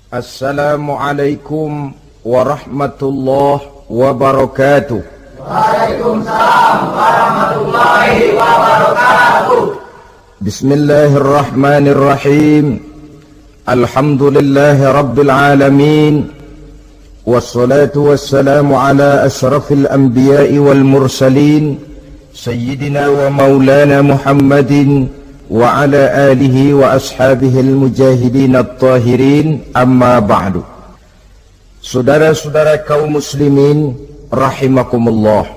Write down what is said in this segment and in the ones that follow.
Assalamualaikum warahmatullahi wabarakatuh. Waalaikumsalam warahmatullahi wabarakatuh. Bismillahirrahmanirrahim. Alhamdulillahi rabbil alamin. Wassalatu wassalamu ala ashrafil anbiya'i wal mursalin, sayyidina wa maulana Muhammadin wa ala alihi wa ashabihil mujahidin at-tahirin, amma ba'du. Saudara-saudara kaum muslimin rahimakumullah,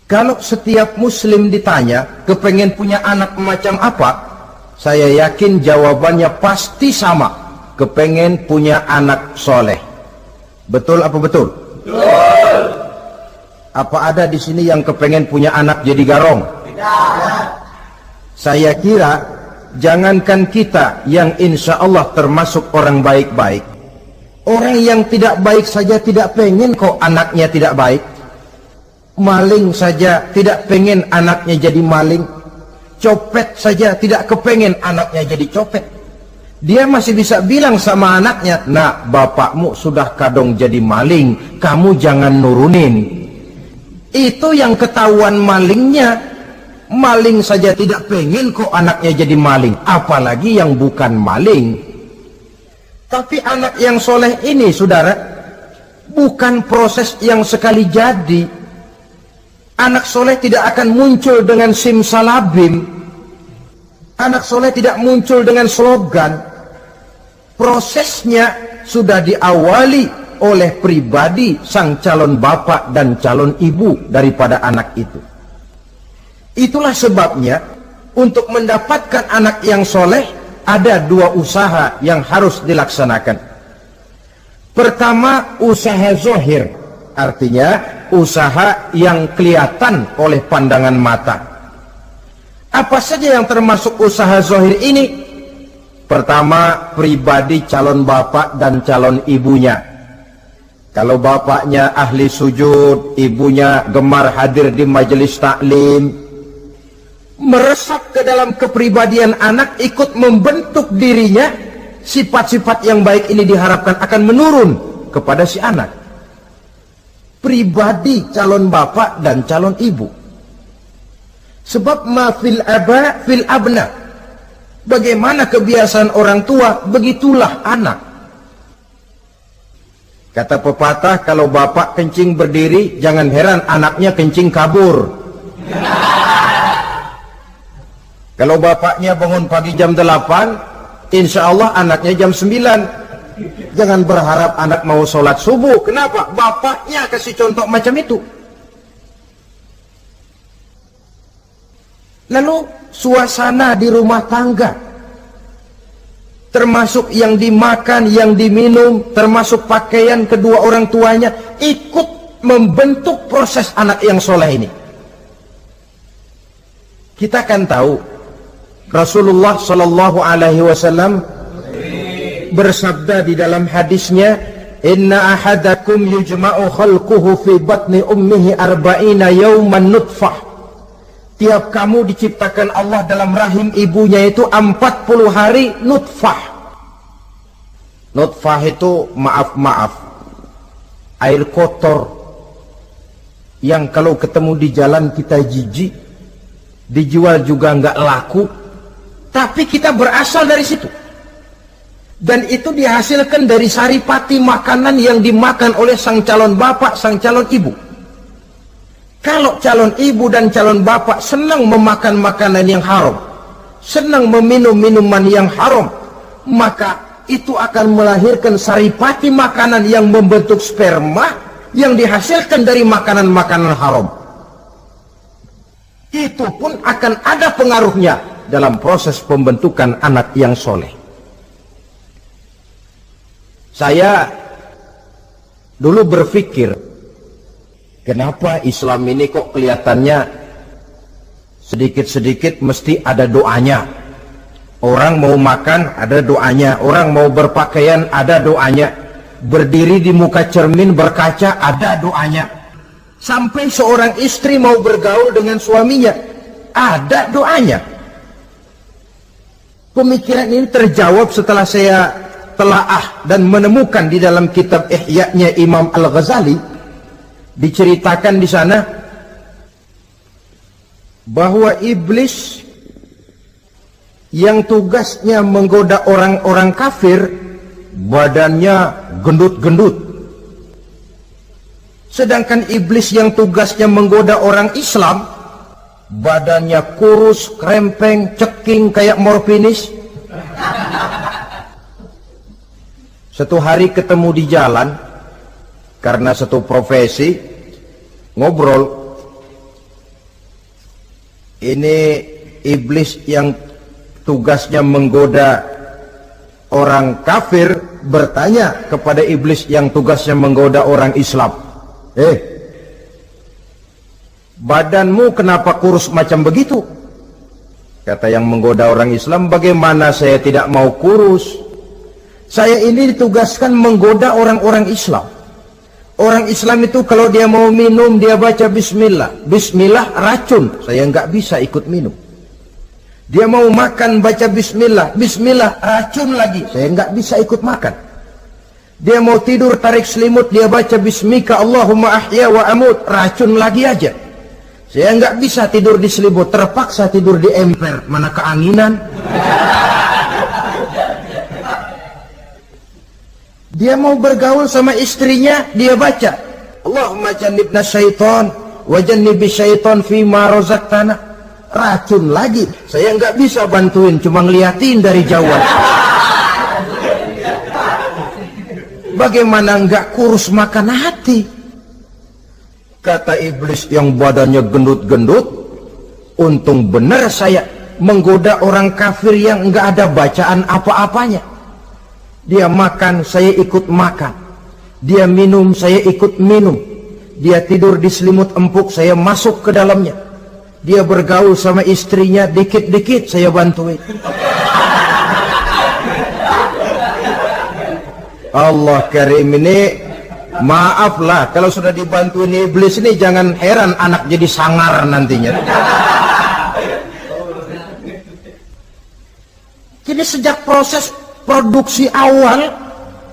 kalau setiap muslim ditanya kepengen punya anak macam apa, saya yakin jawabannya pasti sama, kepengen punya anak soleh. Betul apa betul? Betul. Apa ada di sini yang kepengen punya anak jadi garong? Tidak. Saya kira jangankan kita yang insya Allah termasuk orang baik-baik, orang yang tidak baik saja tidak pengen kok anaknya tidak baik. Maling saja tidak pengen anaknya jadi maling. Copet saja tidak kepengen anaknya jadi copet. Dia masih bisa bilang sama anaknya, "Nak, bapakmu sudah kadung jadi maling, kamu jangan nurunin." Itu yang ketahuan malingnya. Maling saja tidak pengen kok anaknya jadi maling, apalagi yang bukan maling. Tapi anak yang soleh ini, saudara, bukan proses yang sekali jadi. Anak soleh tidak akan muncul dengan simsalabim. Anak soleh tidak muncul dengan slogan. Prosesnya sudah diawali oleh pribadi sang calon bapak dan calon ibu daripada anak itu. Itulah sebabnya untuk mendapatkan anak yang soleh ada dua usaha yang harus dilaksanakan. Pertama, usaha zohir, artinya usaha yang kelihatan oleh pandangan mata. Apa saja yang termasuk usaha zohir ini? Pertama, pribadi calon bapak dan calon ibunya. Kalau bapaknya ahli sujud, ibunya gemar hadir di majelis taklim, meresap ke dalam kepribadian anak, ikut membentuk dirinya. Sifat-sifat yang baik ini diharapkan akan menurun kepada si anak. Pribadi calon bapak dan calon ibu. Sebab ma fil aba fil abna. Bagaimana kebiasaan orang tua, begitulah anak. Kata pepatah, kalau bapak kencing berdiri, jangan heran anaknya kencing kabur. Kalau bapaknya bangun pagi jam 8, insya Allah anaknya jam 9. Jangan berharap anak mau sholat subuh. Kenapa? Bapaknya kasih contoh macam itu. Lalu suasana di rumah tangga, termasuk yang dimakan, yang diminum, termasuk pakaian kedua orang tuanya, ikut membentuk proses anak yang soleh ini. Kita kan tahu Rasulullah Shallallahu Alaihi Wasallam bersabda di dalam hadisnya, "Inna ahadakum yujma'u khalquhu fi batni ummihi arba'ina yawman nutfah." Tiap kamu diciptakan Allah dalam rahim ibunya itu 40 hari nutfah. Nutfah itu maaf air kotor yang kalau ketemu di jalan kita jijik, dijual juga nggak laku. Tapi kita berasal dari situ. Dan itu dihasilkan dari saripati makanan yang dimakan oleh sang calon bapak, sang calon ibu. Kalau calon ibu dan calon bapak senang memakan makanan yang haram, senang meminum minuman yang haram, maka itu akan melahirkan saripati makanan yang membentuk sperma yang dihasilkan dari makanan-makanan haram. Itu pun akan ada pengaruhnya dalam proses pembentukan anak yang soleh. Saya dulu berpikir, kenapa Islam ini kok kelihatannya sedikit-sedikit mesti ada doanya. Orang mau makan ada doanya, orang mau berpakaian ada doanya, berdiri di muka cermin berkaca ada doanya. Sampai seorang istri mau bergaul dengan suaminya ada doanya. Pemikiran ini terjawab setelah saya bertelaah dan menemukan di dalam kitab Ihya-nya Imam Al-Ghazali, diceritakan di sana bahwa iblis yang tugasnya menggoda orang-orang kafir badannya gendut-gendut, sedangkan iblis yang tugasnya menggoda orang Islam badannya kurus, krempeng, ceking kayak morfinis. Satu hari ketemu di jalan karena satu profesi, ngobrol. Ini iblis yang tugasnya menggoda orang kafir bertanya kepada iblis yang tugasnya menggoda orang Islam, badanmu kenapa kurus macam begitu? Kata yang menggoda orang Islam, bagaimana saya tidak mau kurus? Saya ini ditugaskan menggoda orang-orang Islam. Orang Islam itu kalau dia mau minum dia baca bismillah. Bismillah racun, saya nggak bisa ikut minum. Dia mau makan baca bismillah. Bismillah racun lagi, saya nggak bisa ikut makan. Dia mau tidur tarik selimut, dia baca bismika Allahumma ahya wa amut, racun lagi aja. Saya nggak bisa tidur di selimut, terpaksa tidur di emper, mana keanginan. Dia mau bergaul sama istrinya, dia baca Allahumma jannibna syaitan wa jannibi syaitan fima razaqtana, racun lagi. Saya nggak bisa bantuin, cuma ngeliatin dari jauh. Bagaimana nggak kurus makan hati? Kata iblis yang badannya gendut-gendut, untung benar saya menggoda orang kafir yang nggak ada bacaan apa-apanya. Dia makan, saya ikut makan. Dia minum, saya ikut minum. Dia tidur di selimut empuk, saya masuk ke dalamnya. Dia bergaul sama istrinya, dikit-dikit saya bantuin. Allah karim, ini maaflah kalau sudah dibantuin iblis ini, jangan heran anak jadi sangar nantinya. Jadi sejak proses produksi awal,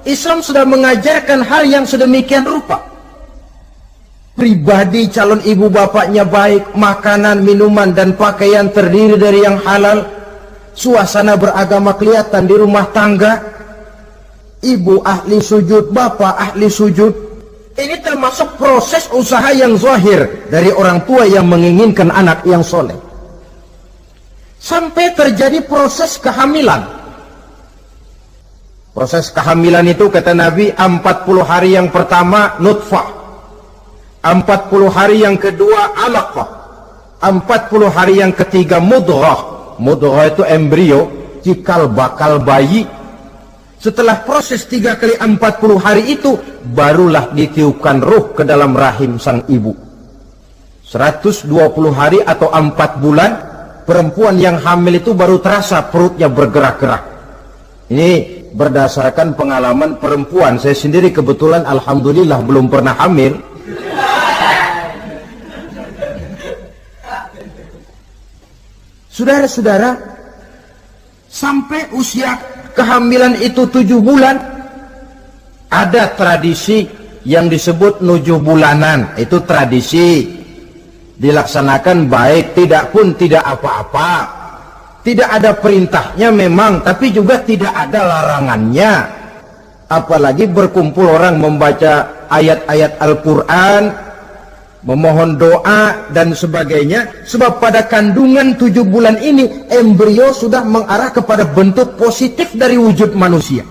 Islam sudah mengajarkan hal yang sedemikian rupa. Pribadi calon ibu bapaknya baik, makanan, minuman, dan pakaian terdiri dari yang halal. Suasana beragama kelihatan di rumah tangga. Ibu ahli sujud, bapak ahli sujud. Ini termasuk proses usaha yang zahir dari orang tua yang menginginkan anak yang soleh. Sampai terjadi proses kehamilan. Proses kehamilan itu kata Nabi 40 hari yang pertama nutfah, 40 hari yang kedua alaqah, 40 hari yang ketiga mudghah. Mudghah itu embrio, cikal bakal bayi. Setelah proses 3 kali 40 hari itu, barulah ditiupkan ruh ke dalam rahim sang ibu. 120 hari atau 4 bulan, perempuan yang hamil itu baru terasa perutnya bergerak-gerak. Ini berdasarkan pengalaman perempuan. Saya sendiri kebetulan alhamdulillah belum pernah hamil. Saudara-saudara, sampai usia kehamilan itu 7 bulan, ada tradisi yang disebut 7 bulanan. Itu tradisi dilaksanakan baik, tidak pun tidak apa-apa. Tidak ada perintahnya memang, tapi juga tidak ada larangannya. Apalagi berkumpul orang membaca ayat-ayat Al-Quran, memohon doa dan sebagainya. Sebab pada kandungan 7 bulan ini, embrio sudah mengarah kepada bentuk positif dari wujud manusia.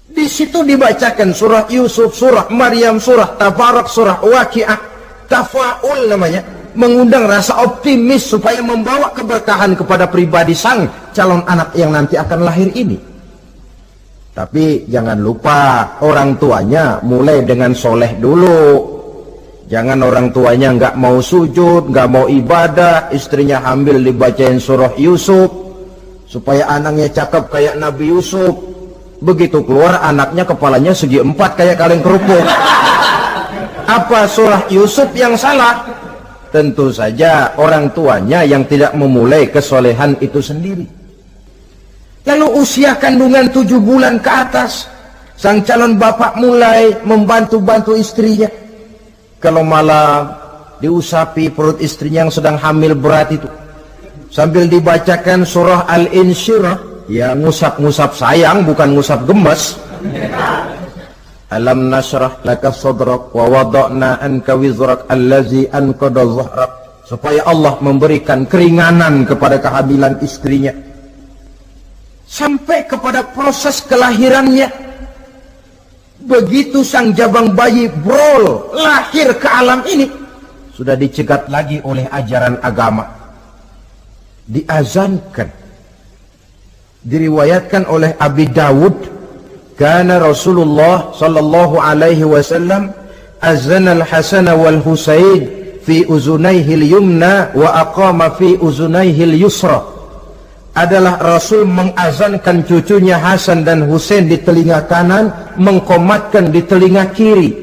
Di situ dibacakan surah Yusuf, surah Maryam, surah Tabarak, surah Waqi'ah, tafaul namanya, mengundang rasa optimis supaya membawa keberkahan kepada pribadi sang calon anak yang nanti akan lahir ini. Tapi jangan lupa orang tuanya mulai dengan soleh dulu. Jangan orang tuanya nggak mau sujud, nggak mau ibadah, istrinya hamil dibacain surah Yusuf supaya anaknya cakep kayak Nabi Yusuf. Begitu keluar anaknya kepalanya segi 4 kayak kaleng kerupuk. Apa surah Yusuf yang salah? Tentu saja orang tuanya yang tidak memulai kesolehan itu sendiri. Lalu usia kandungan 7 bulan ke atas, sang calon bapak mulai membantu-bantu istrinya. Kalau malam diusapi perut istrinya yang sedang hamil berat itu, sambil dibacakan surah Al-Insyirah, ya ngusap-ngusap sayang, bukan ngusap gemes. Alam nashrah laka sadrak wa wada'na anka wizrak allazi anqadha dhahrak, supaya Allah memberikan keringanan kepada kehamilan istrinya. Sampai kepada proses kelahirannya, begitu sang jabang bayi brol lahir ke alam ini, sudah dicegat lagi oleh ajaran agama, diazankan. Diriwayatkan oleh Abi Dawud, kana Rasulullah sallallahu alaihi wasallam azana al-Hasan wal Husain fi uzunaihi al-yumna wa aqama fi uzunaihi al-yusra. Adalah Rasul mengazankan cucunya Hasan dan Husain di telinga kanan, mengkomatkan di telinga kiri.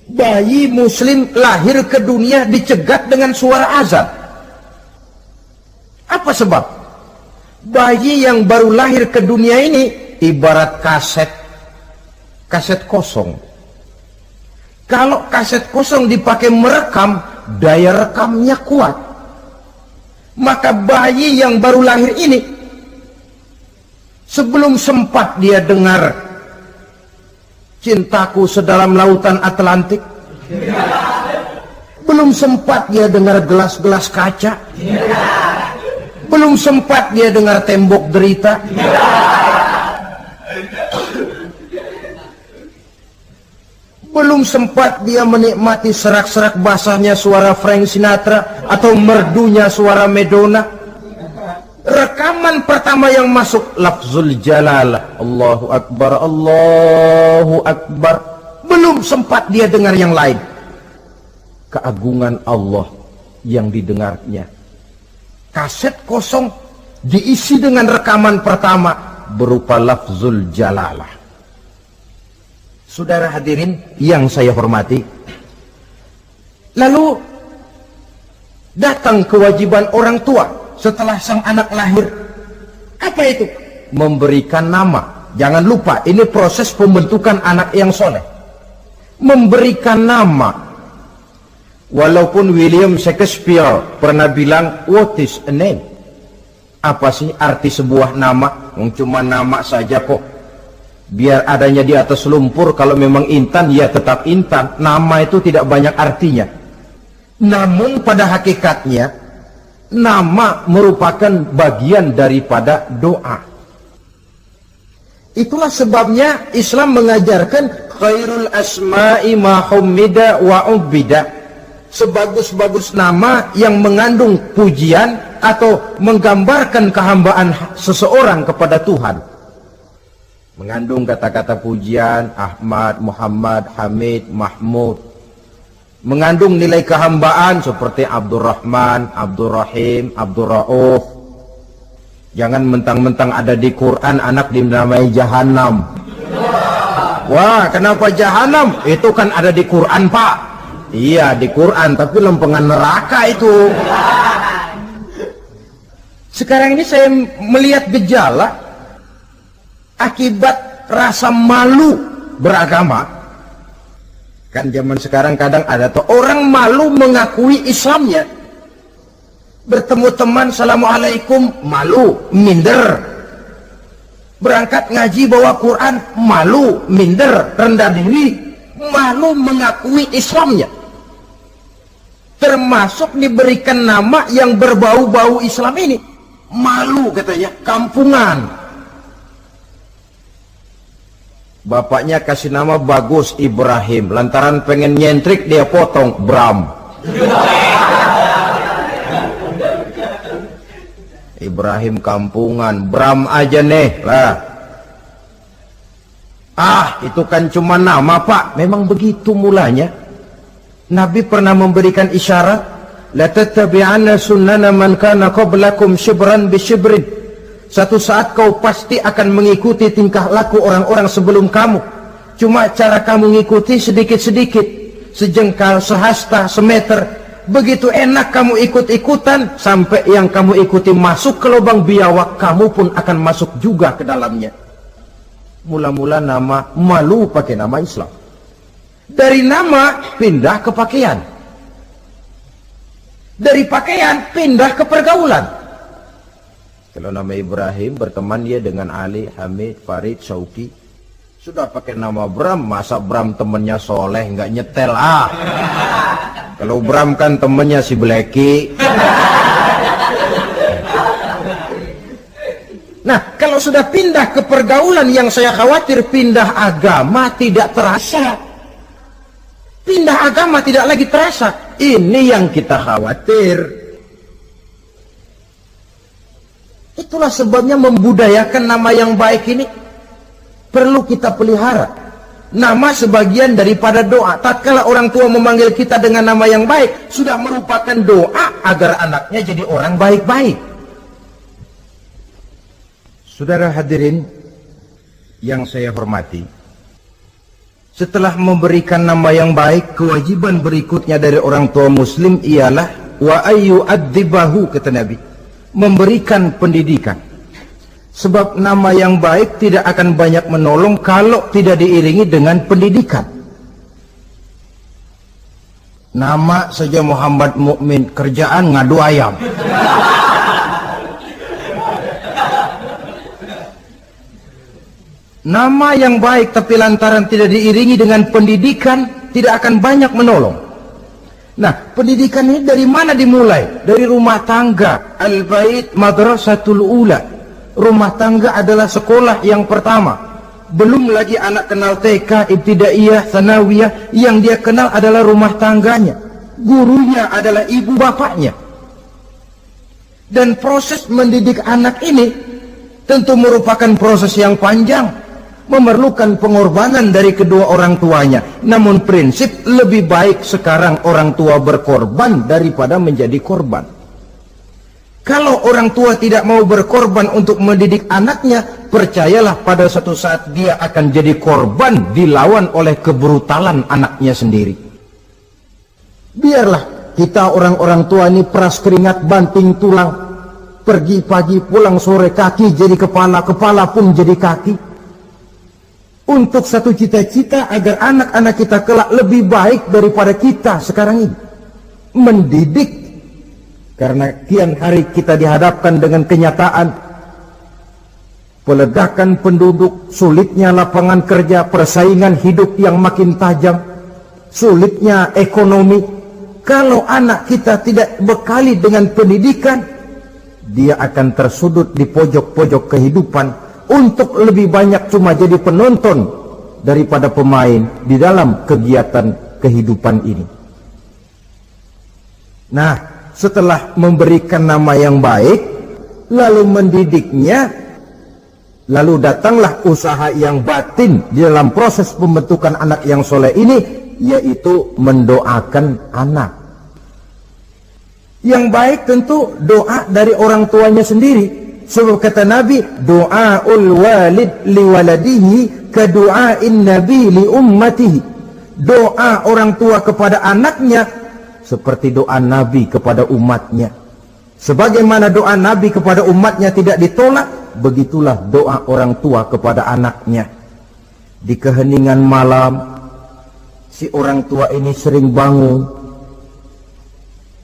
Bayi muslim lahir ke dunia dicegat dengan suara azan. Apa sebab? Bayi yang baru lahir ke dunia ini ibarat kaset kosong. Kalau kaset kosong dipakai merekam, daya rekamnya kuat. Maka bayi yang baru lahir ini, sebelum sempat dia dengar cintaku sedalam lautan Atlantik, belum sempat dia dengar gelas-gelas kaca, belum sempat dia dengar tembok derita, belum sempat dia menikmati serak-serak basahnya suara Frank Sinatra atau merdunya suara Madonna. Rekaman pertama yang masuk lafzul jalalah, Allahu Akbar, Allahu Akbar. Belum sempat dia dengar yang lain. Keagungan Allah yang didengarnya. Kaset kosong diisi dengan rekaman pertama berupa lafzul jalalah. Saudara hadirin yang saya hormati, lalu datang kewajiban orang tua setelah sang anak lahir. Apa itu? Memberikan nama. Jangan lupa, ini proses pembentukan anak yang soleh. Memberikan nama. Walaupun William Shakespeare pernah bilang, what is a name? Apa sih arti sebuah nama? Cuma nama saja kok. Biar adanya di atas lumpur, kalau memang intan ya tetap intan. Nama itu tidak banyak artinya. Namun pada hakikatnya nama merupakan bagian daripada doa. Itulah sebabnya Islam mengajarkan khairul asma'i ma hummida wa ubida. Sebagus-bagus nama yang mengandung pujian atau menggambarkan kehambaan seseorang kepada Tuhan. Mengandung kata-kata pujian, Ahmad, Muhammad, Hamid, Mahmud. Mengandung nilai kehambaan seperti Abdurrahman, Abdurrahim, Abdurrauf. Jangan mentang-mentang ada di Quran anak dinamai Jahannam. Wah, kenapa Jahannam? Itu kan ada di Quran, Pak. Iya, di Quran, tapi lempengan neraka itu. Sekarang ini saya melihat gejala akibat rasa malu beragama. Kan zaman sekarang kadang ada tuh orang malu mengakui Islamnya. Bertemu teman, Assalamualaikum, malu, minder. Berangkat ngaji bawa Quran, malu, minder, rendah diri. Malu mengakui Islamnya. Termasuk diberikan nama yang berbau-bau Islam ini. Malu katanya, kampungan. Bapaknya kasih nama bagus Ibrahim, lantaran pengen nyentrik dia potong Bram. Ibrahim kampungan, Bram aja nih lah. Ah, itu kan cuma nama, Pak. Memang begitu mulanya. Nabi pernah memberikan isyarat, la tattabi'anna sunnana man kana qablakum shibran bi shibrin. Satu saat kau pasti akan mengikuti tingkah laku orang-orang sebelum kamu. Cuma cara kamu mengikuti sedikit-sedikit, sejengkal, sehasta, semeter. Begitu enak kamu ikut-ikutan, sampai yang kamu ikuti masuk ke lubang biawak, kamu pun akan masuk juga ke dalamnya. Mula-mula nama malu pakai nama Islam. Dari nama pindah ke pakaian. Dari pakaian pindah ke pergaulan. Kalau nama Ibrahim, berteman dia dengan Ali, Hamid, Farid, Syauki. Sudah pakai nama Bram, masa Bram temennya soleh, nggak nyetel Kalau Bram kan temennya si Bleki. Nah, kalau sudah pindah ke pergaulan, yang saya khawatir pindah agama tidak terasa. Pindah agama tidak lagi terasa. Ini yang kita khawatir. Itulah sebabnya membudayakan nama yang baik ini perlu kita pelihara. Nama sebagian daripada doa. Tatkala orang tua memanggil kita dengan nama yang baik, sudah merupakan doa agar anaknya jadi orang baik-baik. Saudara hadirin yang saya hormati, setelah memberikan nama yang baik, kewajiban berikutnya dari orang tua muslim ialah wa ayyu'adzibahu, kata Nabi, memberikan pendidikan. Sebab nama yang baik tidak akan banyak menolong kalau tidak diiringi dengan pendidikan. Nama saja Muhammad Mukmin, kerjaan ngadu ayam. Nama yang baik tapi lantaran tidak diiringi dengan pendidikan, tidak akan banyak menolong. Nah, pendidikan ini dari mana dimulai? Dari rumah tangga. Al-bait madrasatul ula. Rumah tangga adalah sekolah yang pertama. Belum lagi anak kenal TK, ibtidaiyah, sanawiyah. Yang dia kenal adalah rumah tangganya. Gurunya adalah ibu bapaknya. Dan proses mendidik anak ini tentu merupakan proses yang panjang, memerlukan pengorbanan dari kedua orang tuanya. Namun prinsip lebih baik sekarang orang tua berkorban daripada menjadi korban. Kalau orang tua tidak mau berkorban untuk mendidik anaknya, percayalah pada suatu saat dia akan jadi korban, dilawan oleh kebrutalan anaknya sendiri. Biarlah kita orang-orang tua ini peras keringat banting tulang, pergi pagi pulang sore, kaki jadi kepala, kepala pun jadi kaki, untuk satu cita-cita agar anak-anak kita kelak lebih baik daripada kita sekarang ini. Mendidik. Karena kian hari kita dihadapkan dengan kenyataan peledakan penduduk, sulitnya lapangan kerja, persaingan hidup yang makin tajam, sulitnya ekonomi. Kalau anak kita tidak bekali dengan pendidikan, dia akan tersudut di pojok-pojok kehidupan untuk lebih banyak cuma jadi penonton daripada pemain di dalam kegiatan kehidupan ini. Nah, setelah memberikan nama yang baik, lalu mendidiknya, lalu datanglah usaha yang batin di dalam proses pembentukan anak yang soleh ini, yaitu mendoakan anak. Yang baik tentu doa dari orang tuanya sendiri. Sebab kata Nabi, doaul walid liwaladihi kadu'ain nabi li ummatihi. Doa orang tua kepada anaknya seperti doa Nabi kepada umatnya. Sebagaimana doa Nabi kepada umatnya tidak ditolak, begitulah doa orang tua kepada anaknya. Di keheningan malam, si orang tua ini sering bangun,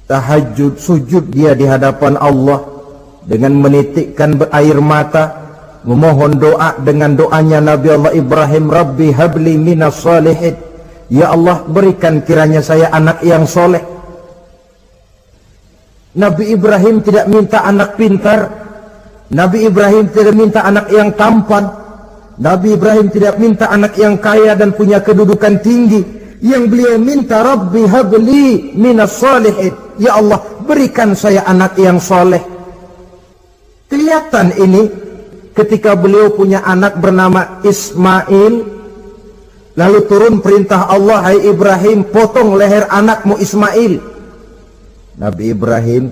tahajud, sujud dia di hadapan Allah dengan menitikkan air mata, memohon doa dengan doanya Nabi Allah Ibrahim, Rabbi habli minas salihin. Ya Allah, berikan kiranya saya anak yang soleh. Nabi Ibrahim tidak minta anak pintar. Nabi Ibrahim tidak minta anak yang tampan. Nabi Ibrahim tidak minta anak yang kaya dan punya kedudukan tinggi. Yang beliau minta, Rabbi habli minas salihin. Ya Allah, berikan saya anak yang soleh. Kelihatan ini ketika beliau punya anak bernama Ismail. Lalu turun perintah Allah, hai Ibrahim, potong leher anakmu Ismail. Nabi Ibrahim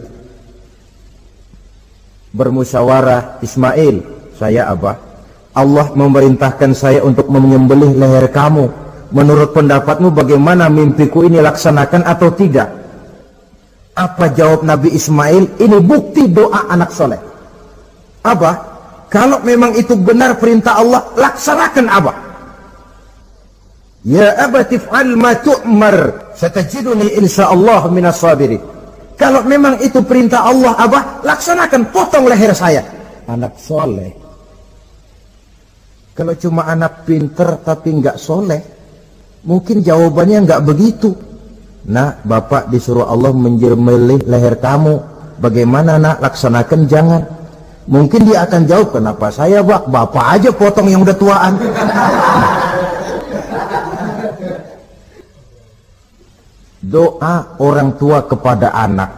bermusyawarah, Ismail, saya apa? Allah memerintahkan saya untuk menyembelih leher kamu. Menurut pendapatmu bagaimana, mimpiku ini laksanakan atau tidak? Apa jawab Nabi Ismail? Ini bukti doa anak soleh. Abah, kalau memang itu benar perintah Allah, laksanakan Abah. Ya abati fa'al ma tu'mar, satajiduni insyaallah minas sabirin. Kalau memang itu perintah Allah, Abah, laksanakan, potong leher saya. Anak soleh. Kalau cuma anak pinter tapi nggak soleh, mungkin jawabannya nggak begitu. Nak, bapak disuruh Allah menjelmelih leher kamu. Bagaimana nak, laksanakan jangan. Mungkin dia akan jawab, kenapa saya bapak aja potong yang udah tuaan. Doa orang tua kepada anak,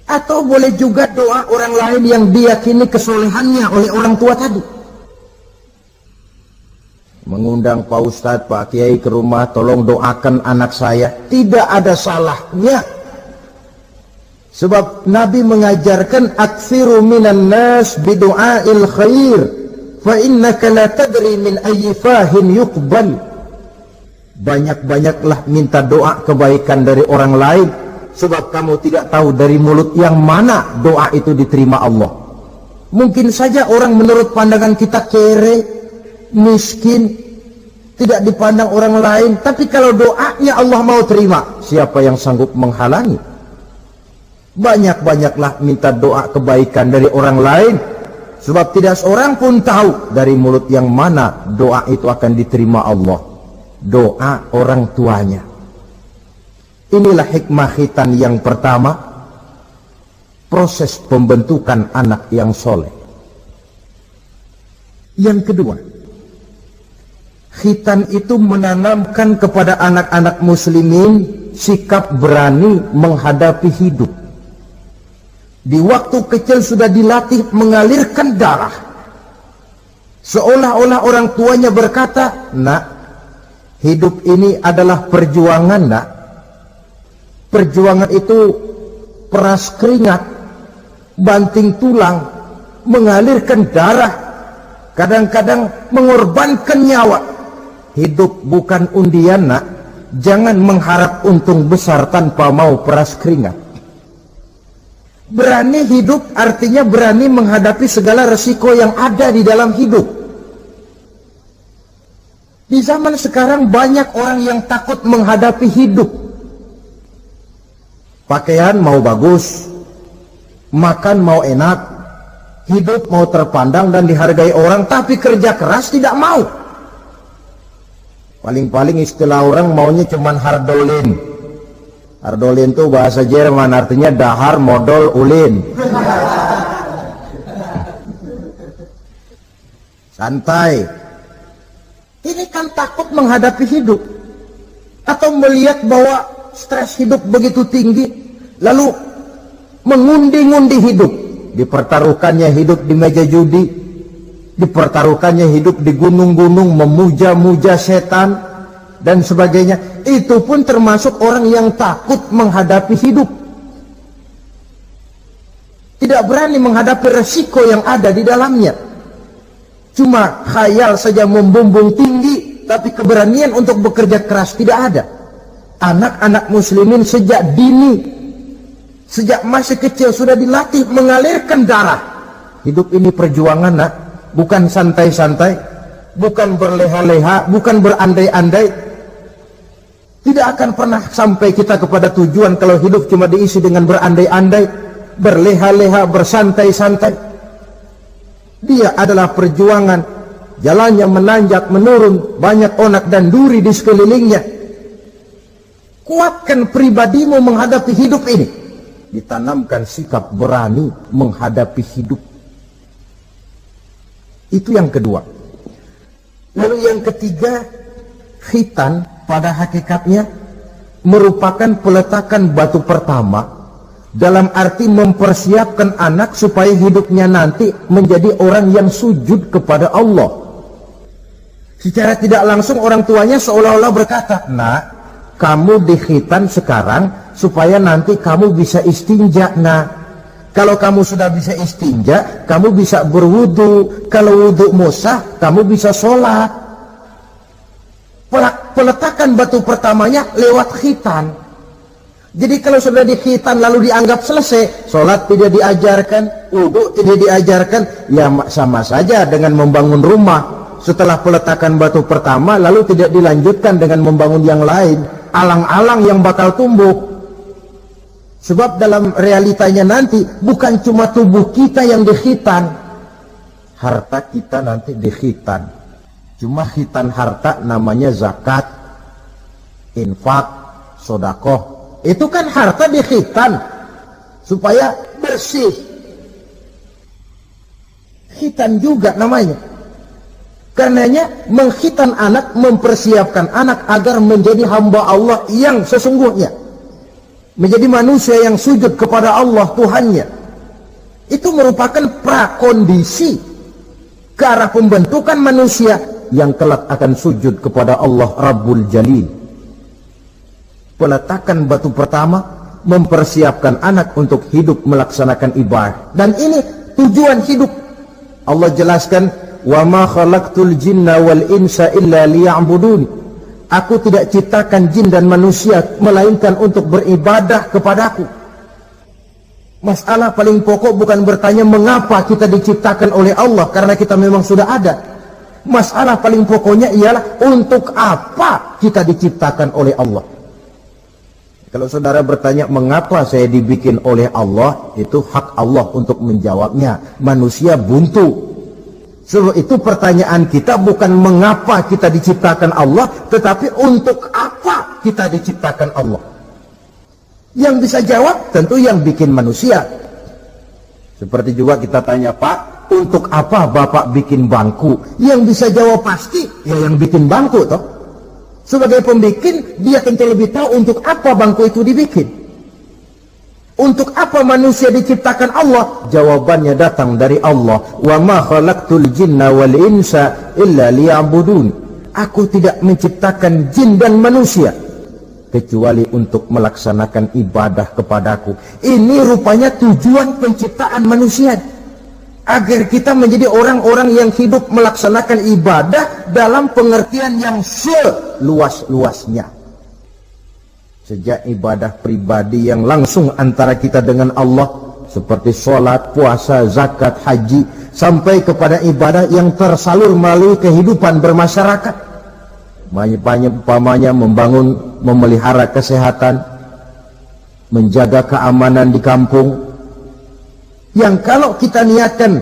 atau boleh juga doa orang lain yang diyakini kesolehannya oleh orang tua tadi. Mengundang Pak Ustadz, Pak Kiai ke rumah, tolong doakan anak saya, tidak ada salahnya. Sebab Nabi mengajarkan aktsiru minan nas bidu'ail khair fa innaka la tadri min ayyi fahin yuqbal. Banyak-banyaklah minta doa kebaikan dari orang lain, sebab kamu tidak tahu dari mulut yang mana doa itu diterima Allah. Mungkin saja orang menurut pandangan kita kere, miskin, tidak dipandang orang lain, tapi kalau doanya Allah mau terima, siapa yang sanggup menghalangi? Banyak-banyaklah minta doa kebaikan dari orang lain, sebab tidak seorang pun tahu dari mulut yang mana doa itu akan diterima Allah. Doa orang tuanya. Inilah hikmah khitan yang pertama, proses pembentukan anak yang soleh. Yang kedua, khitan itu menanamkan kepada anak-anak muslimin sikap berani menghadapi hidup. Di waktu kecil sudah dilatih mengalirkan darah, seolah-olah orang tuanya berkata, nak, hidup ini adalah perjuangan, nak. Perjuangan itu peras keringat, banting tulang, mengalirkan darah, kadang-kadang mengorbankan nyawa. Hidup bukan undian, nak. Jangan mengharap untung besar tanpa mau peras keringat. Berani hidup artinya berani menghadapi segala resiko yang ada di dalam hidup. Di zaman sekarang banyak orang yang takut menghadapi hidup. Pakaian mau bagus, makan mau enak, hidup mau terpandang dan dihargai orang, tapi kerja keras tidak mau. Paling-paling istilah orang maunya cuman hardolin. Hardolin itu bahasa Jerman, artinya dahar modal ulin. Santai. Ini kan takut menghadapi hidup, atau melihat bahwa stres hidup begitu tinggi, lalu mengundi-ngundi hidup. Dipertaruhkannya hidup di meja judi, dipertaruhkannya hidup di gunung-gunung, memuja-muja setan dan sebagainya. Itu pun termasuk orang yang takut menghadapi hidup, tidak berani menghadapi resiko yang ada di dalamnya. Cuma khayal saja membumbung tinggi, tapi keberanian untuk bekerja keras tidak ada. Anak-anak muslimin sejak dini, sejak masih kecil sudah dilatih mengalirkan darah. Hidup ini perjuangan, nak. Bukan santai-santai, bukan berleha-leha, bukan berandai-andai. Tidak akan pernah sampai kita kepada tujuan kalau hidup cuma diisi dengan berandai-andai, berleha-leha, bersantai-santai. Dia adalah perjuangan, jalannya menanjak, menurun, banyak onak dan duri di sekelilingnya. Kuatkan pribadimu menghadapi hidup ini. Ditanamkan sikap berani menghadapi hidup. Itu yang kedua. Lalu yang ketiga, khitan pada hakikatnya merupakan peletakan batu pertama, dalam arti mempersiapkan anak supaya hidupnya nanti menjadi orang yang sujud kepada Allah. Secara tidak langsung orang tuanya seolah-olah berkata, nak, kamu dikhitan sekarang supaya nanti kamu bisa istinja. Nah, kalau kamu sudah bisa istinja, kamu bisa berwudu. Kalau wudumu sah, kamu bisa sholat. Peletakan batu pertamanya lewat khitan. Jadi kalau sudah dikhitan lalu dianggap selesai, sholat tidak diajarkan, wudhu tidak diajarkan, ya sama saja dengan membangun rumah. Setelah peletakan batu pertama lalu tidak dilanjutkan dengan membangun yang lain, alang-alang yang bakal tumbuh. Sebab dalam realitanya nanti bukan cuma tubuh kita yang dikhitan, harta kita nanti dikhitan. Cuma khitan harta namanya zakat, infak, sodakoh. Itu kan harta dikhitan supaya bersih. Khitan juga namanya. Karenanya mengkhitan anak, mempersiapkan anak agar menjadi hamba Allah yang sesungguhnya, menjadi manusia yang sujud kepada Allah Tuhannya. Itu merupakan prakondisi ke arah pembentukan manusia yang kelak akan sujud kepada Allah Rabbul Jalil. Peletakan batu pertama mempersiapkan anak untuk hidup melaksanakan ibadah, dan ini tujuan hidup. Allah jelaskan, wa ma khalaqtul jinna wal insa illa liya'budun. Aku tidak ciptakan jin dan manusia melainkan untuk beribadah kepadaku. Masalah paling pokok bukan bertanya mengapa kita diciptakan oleh Allah, karena kita memang sudah ada. Masalah paling pokoknya ialah untuk apa kita diciptakan oleh Allah. Kalau saudara bertanya mengapa saya dibikin oleh Allah, itu hak Allah untuk menjawabnya. Manusia buntu. So, itu pertanyaan kita bukan mengapa kita diciptakan Allah, tetapi untuk apa kita diciptakan Allah. Yang bisa jawab tentu yang bikin manusia. Seperti juga kita tanya, Pak, untuk apa Bapak bikin bangku? Yang bisa jawab pasti ya yang bikin bangku toh. Sebagai pembikin, dia tentu lebih tahu untuk apa bangku itu dibikin. Untuk apa manusia diciptakan Allah? Jawabannya datang dari Allah. Wa ma khalaqtul jinna wal insa illa liya'budun. Aku tidak menciptakan jin dan manusia kecuali untuk melaksanakan ibadah kepadaku. Ini rupanya tujuan penciptaan manusia, agar kita menjadi orang-orang yang hidup melaksanakan ibadah dalam pengertian yang seluas-luasnya. Sejak ibadah pribadi yang langsung antara kita dengan Allah, seperti sholat, puasa, zakat, haji, sampai kepada ibadah yang tersalur melalui kehidupan bermasyarakat. Umpamanya membangun, memelihara kesehatan, menjaga keamanan di kampung, yang kalau kita niatkan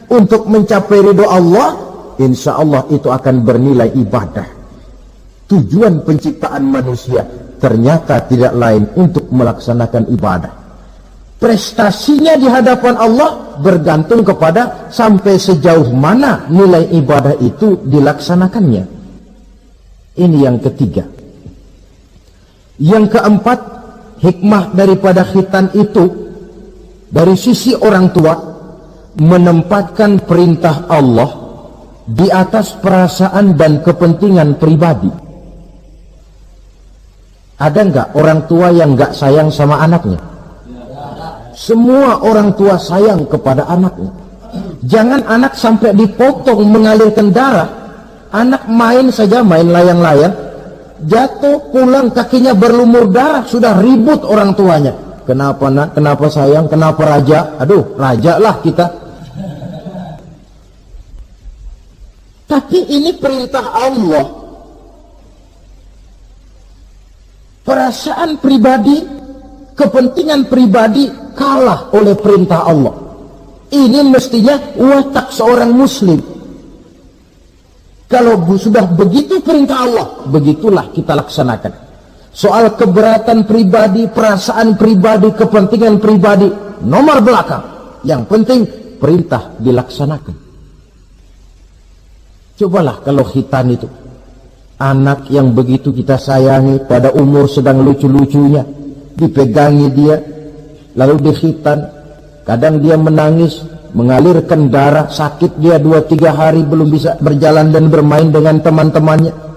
untuk mencapai ridho Allah, insya Allah itu akan bernilai ibadah. Tujuan penciptaan manusia ternyata tidak lain untuk melaksanakan ibadah. Prestasinya di hadapan Allah bergantung kepada sampai sejauh mana nilai ibadah itu dilaksanakannya. Ini yang ketiga. Yang keempat, hikmah daripada khitan itu, dari sisi orang tua, menempatkan perintah Allah di atas perasaan dan kepentingan pribadi. Ada enggak orang tua yang enggak sayang sama anaknya? Semua orang tua sayang kepada anaknya. Jangan anak sampai dipotong mengalirkan darah. Anak main saja, main layang-layang, jatuh, pulang kakinya berlumur darah, sudah ribut orang tuanya. Kenapa nak? Kenapa sayang? Kenapa raja? Aduh, raja lah kita. Tapi ini perintah Allah. Perasaan pribadi, kepentingan pribadi kalah oleh perintah Allah. Ini mestinya watak seorang muslim. Kalau sudah begitu perintah Allah, begitulah kita laksanakan. Soal keberatan pribadi, perasaan pribadi, kepentingan pribadi, nomor belakang. Yang penting perintah dilaksanakan. Cobalah kalau khitan itu, anak yang begitu kita sayangi, pada umur sedang lucu-lucunya, dipegangi dia, lalu dikhitan. Kadang dia menangis, mengalirkan darah, sakit dia 2-3 hari belum bisa berjalan dan bermain dengan teman-temannya.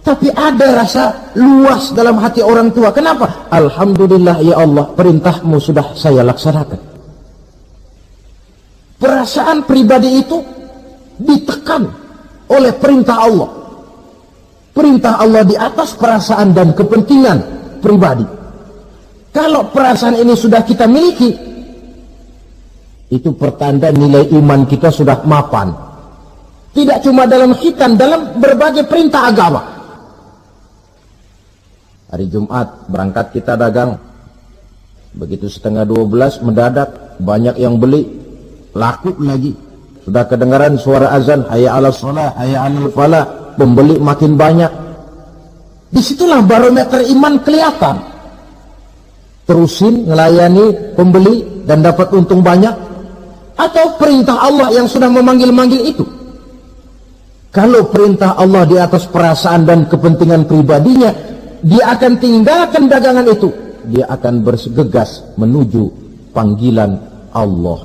Tapi ada rasa luas dalam hati orang tua. Kenapa? Alhamdulillah ya Allah, perintahmu sudah saya laksanakan. Perasaan pribadi itu ditekan oleh perintah Allah. Perintah Allah di atas perasaan dan kepentingan pribadi. Kalau perasaan ini sudah kita miliki, itu pertanda nilai iman kita sudah mapan. Tidak cuma dalam khitan, dalam berbagai perintah agama. Hari Jumat berangkat kita dagang. Begitu 11:30 mendadak banyak yang beli, laku lagi. Sudah kedengaran suara azan, hayya 'alas shalah, hayya 'alal falah, pembeli makin banyak. Disitulah barometer iman kelihatan. Terusin melayani pembeli dan dapat untung banyak, atau perintah Allah yang sudah memanggil-manggil itu. Kalau perintah Allah di atas perasaan dan kepentingan pribadinya, dia akan tinggalkan dagangan itu. Dia akan bergegas menuju panggilan Allah.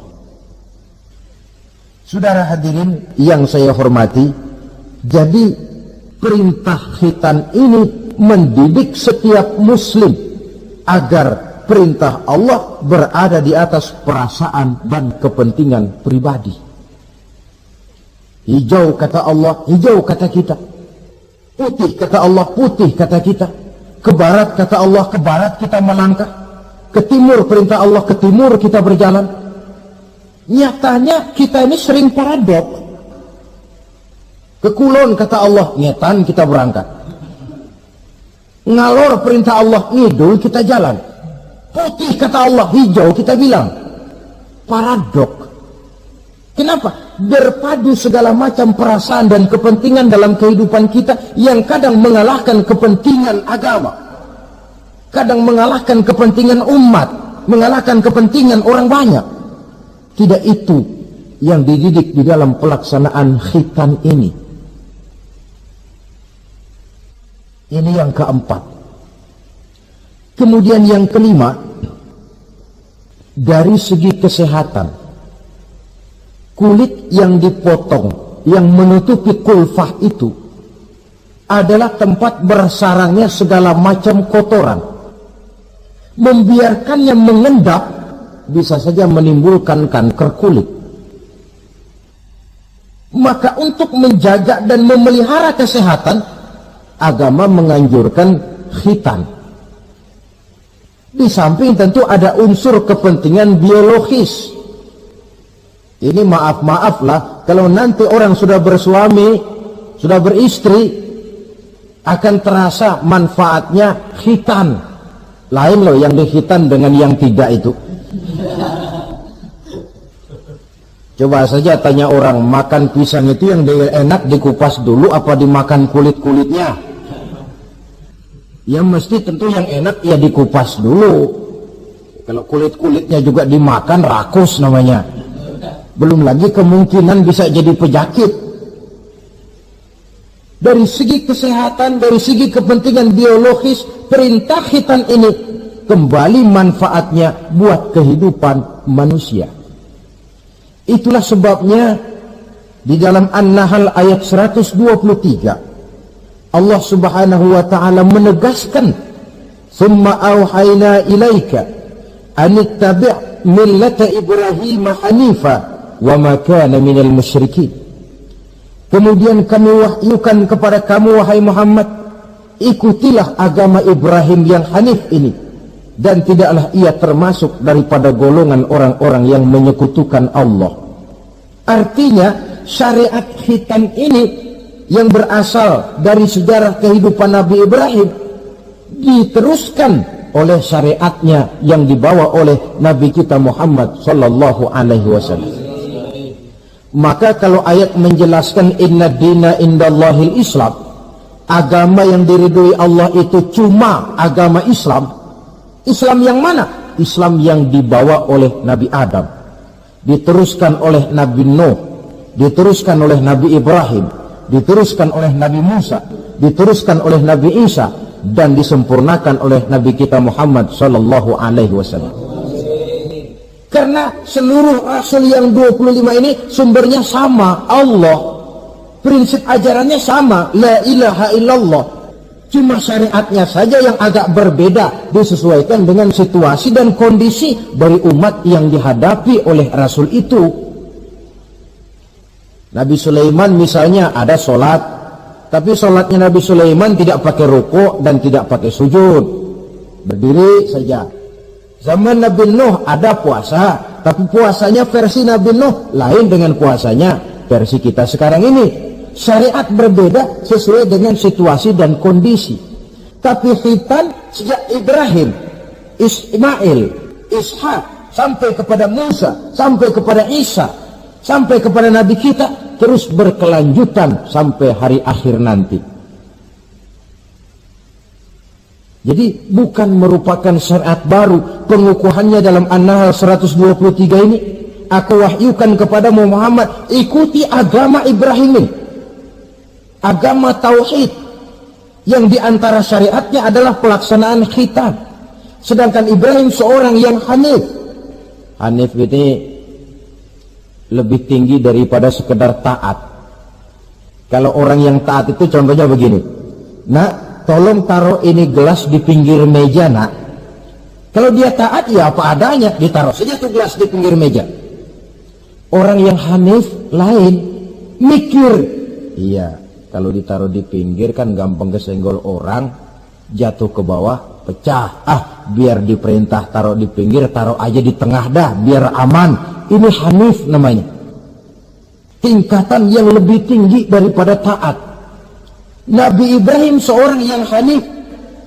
Saudara hadirin yang saya hormati, jadi perintah khitan ini mendidik setiap muslim agar perintah Allah berada di atas perasaan dan kepentingan pribadi. Hijau kata Allah, hijau kata kita. Putih kata Allah, putih kata kita. Ke barat kata Allah, ke barat kita melangkah. Ke timur perintah Allah, ke timur kita berjalan. Nyatanya kita ini sering paradok. Ke kulon kata Allah, ngetan kita berangkat. Ngalor perintah Allah, ngidul kita jalan. Putih kata Allah, hijau kita bilang. Paradok. Kenapa? Berpadu segala macam perasaan dan kepentingan dalam kehidupan kita yang kadang mengalahkan kepentingan agama, kadang mengalahkan kepentingan umat, mengalahkan kepentingan orang banyak. Tidak itu yang dididik di dalam pelaksanaan khitan ini. Ini yang keempat. Kemudian yang kelima, dari segi kesehatan, kulit yang dipotong, yang menutupi kulfah itu adalah tempat bersarangnya segala macam kotoran. Membiarkannya mengendap bisa saja menimbulkan kanker kulit. Maka untuk menjaga dan memelihara kesehatan, agama menganjurkan khitan. Di samping tentu ada unsur kepentingan biologis. Ini maaf-maaf lah, kalau nanti orang sudah bersuami, sudah beristri, akan terasa manfaatnya khitan. Lain loh yang dikhitan dengan yang tidak itu. Coba saja tanya orang, makan pisang itu yang enak dikupas dulu apa dimakan kulit-kulitnya? Ya mesti tentu yang enak ya dikupas dulu. Kalau kulit-kulitnya juga dimakan, rakus namanya. Belum lagi kemungkinan bisa jadi penyakit. Dari segi kesehatan, dari segi kepentingan biologis, perintah khitan ini kembali manfaatnya buat kehidupan manusia. Itulah sebabnya di dalam An-Nahl ayat 123 Allah Subhanahu wa taala menegaskan, "Tsumma auhayna ilaika an ittabi' millata Ibrahim hanifa wa ma kana minal musyrikin." Kemudian kami wahyukan kepada kamu wahai Muhammad, ikutilah agama Ibrahim yang hanif ini, dan tidaklah ia termasuk daripada golongan orang-orang yang menyekutukan Allah. Artinya syariat khitan ini yang berasal dari sejarah kehidupan Nabi Ibrahim diteruskan oleh syariatnya yang dibawa oleh Nabi kita Muhammad sallallahu alaihi wasallam. Maka kalau ayat menjelaskan inna dina indallahil Islam, agama yang diridhoi Allah itu cuma agama Islam. Islam yang mana? Islam yang dibawa oleh Nabi Adam, diteruskan oleh Nabi Nuh, diteruskan oleh Nabi Ibrahim, diteruskan oleh Nabi Musa, diteruskan oleh Nabi Isa, dan disempurnakan oleh Nabi kita Muhammad sallallahu alaihi wasallam. Karena seluruh rasul yang 25 ini sumbernya sama, Allah. Prinsip ajarannya sama, la ilaha illallah. Cuma syariatnya saja yang agak berbeda, disesuaikan dengan situasi dan kondisi dari umat yang dihadapi oleh rasul itu. Nabi Sulaiman misalnya ada sholat, tapi sholatnya Nabi Sulaiman tidak pakai rukuk dan tidak pakai sujud, berdiri saja. Zaman Nabi Nuh ada puasa, tapi puasanya versi Nabi Nuh lain dengan puasanya versi kita sekarang ini. Syariat berbeda sesuai dengan situasi dan kondisi. Tapi khitan sejak Ibrahim, Ismail, Ishak, sampai kepada Musa, sampai kepada Isa, sampai kepada Nabi kita, terus berkelanjutan sampai hari akhir nanti. Jadi bukan merupakan syariat baru. Pengukuhannya dalam An-Nahl 123 ini, aku wahyukan kepada Muhammad, ikuti agama Ibrahim ini, agama tauhid, yang diantara syariatnya adalah pelaksanaan khitan. Sedangkan Ibrahim seorang yang hanif. Hanif ini lebih tinggi daripada sekedar taat. Kalau orang yang taat itu contohnya begini, nak, tolong taruh ini gelas di pinggir meja, nak. Kalau dia taat ya apa adanya, ditaruh saja tuh gelas di pinggir meja. Orang yang hanif lain, mikir. Iya, kalau ditaruh di pinggir kan gampang kesenggol orang, jatuh ke bawah, pecah. Biar diperintah taruh di pinggir, taruh aja di tengah dah, biar aman. Ini hanif namanya. Tingkatan yang lebih tinggi daripada taat. Nabi Ibrahim seorang yang hanif.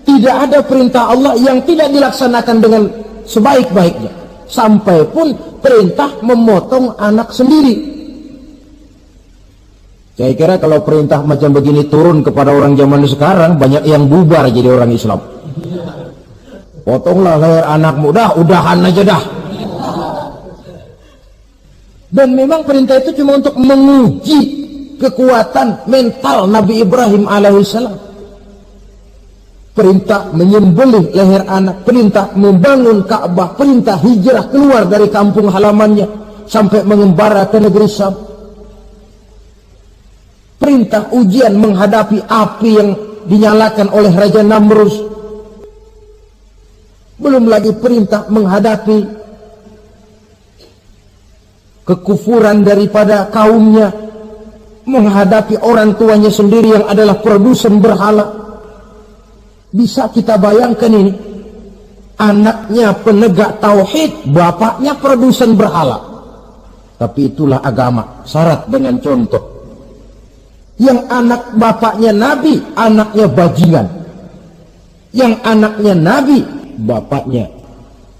Tidak ada perintah Allah yang tidak dilaksanakan dengan sebaik-baiknya. Sampai pun perintah memotong anak sendiri. Saya kira kalau perintah macam begini turun kepada orang zaman sekarang, banyak yang bubar jadi orang Islam. Potonglah leher anakmu, udahan aja dah. Dan memang perintah itu cuma untuk menguji kekuatan mental Nabi Ibrahim alaihissalam. Perintah menyembelih leher anak, perintah membangun Ka'bah, perintah hijrah keluar dari kampung halamannya sampai mengembara ke negeri Syam. Perintah ujian menghadapi api yang dinyalakan oleh Raja Namrus. Belum lagi perintah menghadapi kekufuran daripada kaumnya, menghadapi orang tuanya sendiri yang adalah produsen berhala. Bisa kita bayangkan ini, anaknya penegak tauhid, bapaknya produsen berhala. Tapi itulah agama, syarat dengan contoh. Yang anak bapaknya nabi, anaknya bajingan. Yang anaknya nabi, bapaknya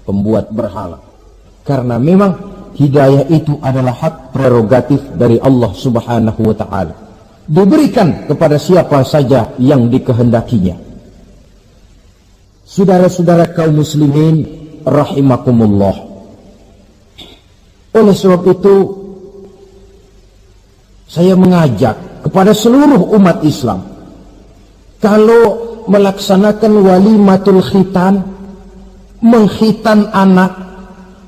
pembuat berhala. Karena memang hidayah itu adalah hak prerogatif dari Allah Subhanahu wa ta'ala. Diberikan kepada siapa saja yang dikehendakinya. Saudara-saudara kaum muslimin rahimakumullah. Oleh sebab itu, saya mengajak kepada seluruh umat Islam, kalau melaksanakan walimatul khitan, mengkhitan anak,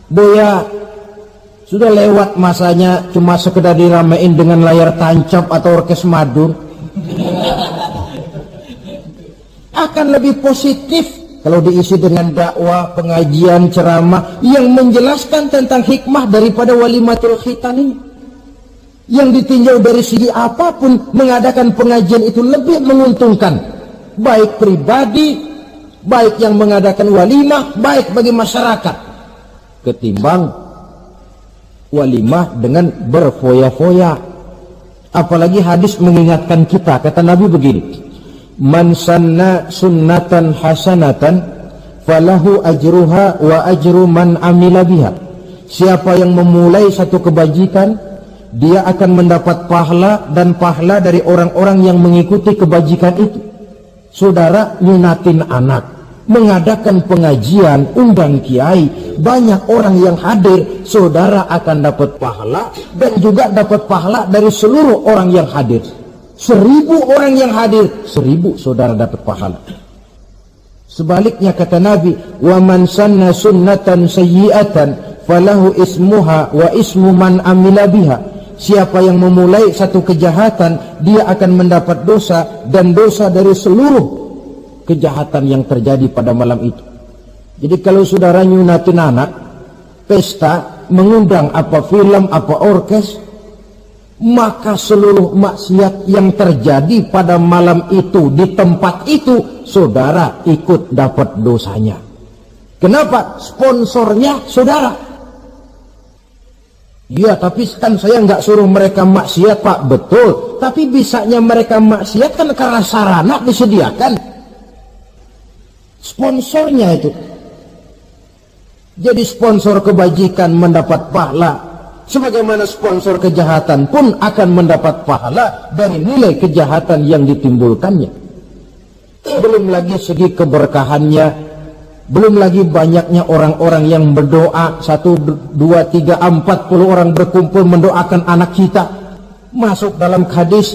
boya sudah lewat masanya cuma sekedar diramein dengan layar tancap atau orkes madur. Akan lebih positif kalau diisi dengan dakwah, pengajian, ceramah yang menjelaskan tentang hikmah daripada walimatul khitan ini. Yang ditinjau dari segi apapun, mengadakan pengajian itu lebih menguntungkan, baik pribadi, baik yang mengadakan walimah, baik bagi masyarakat, ketimbang walimah dengan berfoya-foya. Apalagi hadis mengingatkan kita, kata Nabi begini, man sanna sunnatan hasanatan falahu ajruha wa ajru man amila biha. Siapa yang memulai satu kebajikan, dia akan mendapat pahala dan pahala dari orang-orang yang mengikuti kebajikan itu. Saudara nyunatin anak, mengadakan pengajian, undang kiai, banyak orang yang hadir, saudara akan dapat pahala dan juga dapat pahala dari seluruh orang yang hadir. 1000 orang yang hadir, 1000 saudara dapat pahala. Sebaliknya kata Nabi, wa man sanna sunnatan sayyi'atan falahu ismuha wa ismu man amila biha. Siapa yang memulai satu kejahatan, dia akan mendapat dosa dan dosa dari seluruh kejahatan yang terjadi pada malam itu. Jadi kalau saudara nyunatin anak, pesta, mengundang apa film, apa orkes, maka seluruh maksiat yang terjadi pada malam itu, di tempat itu, saudara ikut dapat dosanya. Kenapa? Sponsornya saudara. Ya, tapi kan saya nggak suruh mereka maksiat, Pak. Betul. Tapi bisanya mereka maksiat kan karena sarana disediakan. Sponsornya itu. Jadi sponsor kebajikan mendapat pahala, sebagaimana sponsor kejahatan pun akan mendapat pahala dari nilai kejahatan yang ditimbulkannya. Belum lagi segi keberkahannya, belum lagi banyaknya orang-orang yang berdoa, 1, 2, 3, 40 orang berkumpul mendoakan anak kita. Masuk dalam hadis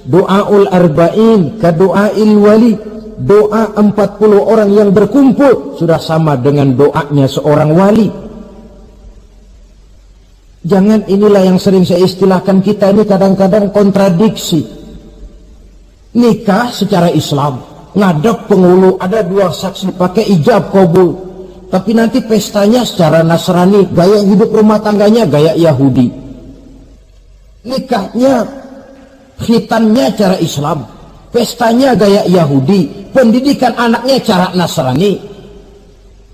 doaul arba'in ka doail wali. Doa 40 orang yang berkumpul sudah sama dengan doanya seorang wali. Jangan, inilah yang sering saya istilahkan, kita ini kadang-kadang kontradiksi. Nikah secara Islam, ngadep penghulu, ada 2 saksi pakai ijab kabul, tapi nanti pestanya secara Nasrani, gaya hidup rumah tangganya gaya Yahudi. Nikahnya, khitannya cara Islam, pestanya gaya Yahudi, pendidikan anaknya cara Nasrani.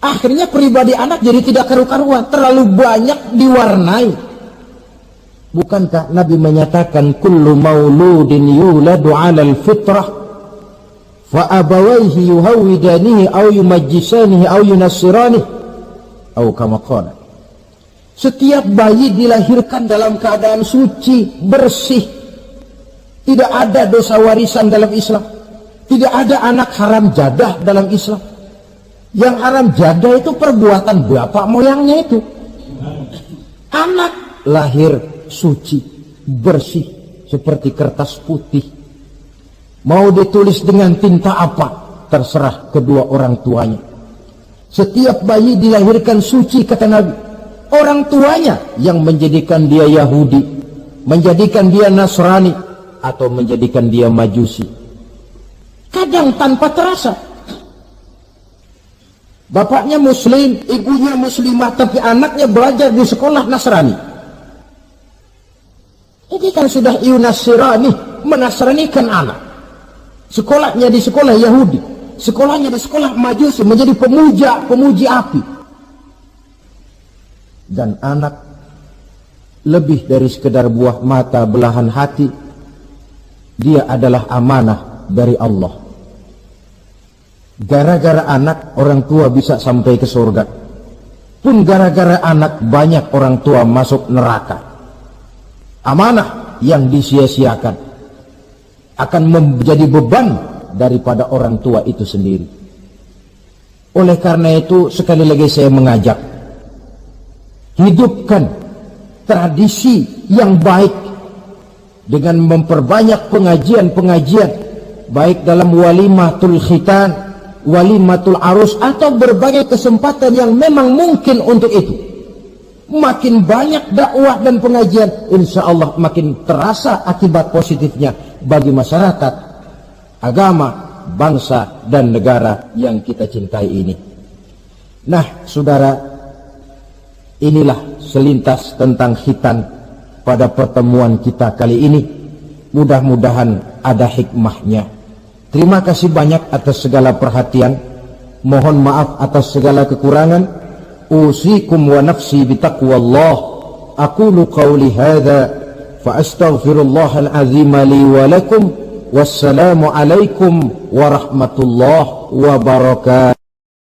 Akhirnya pribadi anak jadi tidak karu-karuan, terlalu banyak diwarnai. Bukankah Nabi menyatakan kullu mauludin yuladu 'alal fitrah fa abawayhi yuhawidanihi aw yumajjisanihi aw yunassiranihi aw kama qala. Setiap bayi dilahirkan dalam keadaan suci, bersih. Tidak ada dosa warisan dalam Islam. Tidak ada anak haram jadah dalam Islam. Yang haram jadah itu perbuatan bapak moyangnya itu. Anak lahir suci, bersih, seperti kertas putih. Mau ditulis dengan tinta apa, terserah kedua orang tuanya. Setiap bayi dilahirkan suci, kata Nabi. Orang tuanya yang menjadikan dia Yahudi, menjadikan dia Nasrani, atau menjadikan dia Majusi. Kadang tanpa terasa. Bapaknya muslim, ibunya muslimah, tapi anaknya belajar di sekolah Nasrani. Ini kan sudah yunasirani, menasranikan anak. Sekolahnya di sekolah Yahudi, sekolahnya di sekolah Majusi, menjadi pemuji api. Dan anak lebih dari sekedar buah mata, belahan hati. Dia adalah amanah dari Allah. Gara-gara anak, orang tua bisa sampai ke surga. Pun gara-gara anak, banyak orang tua masuk neraka. Amanah yang disia-siakan akan menjadi beban daripada orang tua itu sendiri. Oleh karena itu, sekali lagi saya mengajak, hidupkan tradisi yang baik dengan memperbanyak pengajian-pengajian, baik dalam walimatul khitan, walimatul arus, atau berbagai kesempatan yang memang mungkin untuk itu. Makin banyak dakwah dan pengajian, insya Allah makin terasa akibat positifnya bagi masyarakat, agama, bangsa, dan negara yang kita cintai ini. Nah, saudara, inilah selintas tentang khitan pada pertemuan kita kali ini. Mudah-mudahan ada hikmahnya. Terima kasih banyak atas segala perhatian. Mohon maaf atas segala kekurangan. Usikum wa nafsi bitaqwallah. Aqulu qawli hadha fa astaghfirullahal azim li wa lakum. Wassalamu alaikum warahmatullahi wabarakatuh.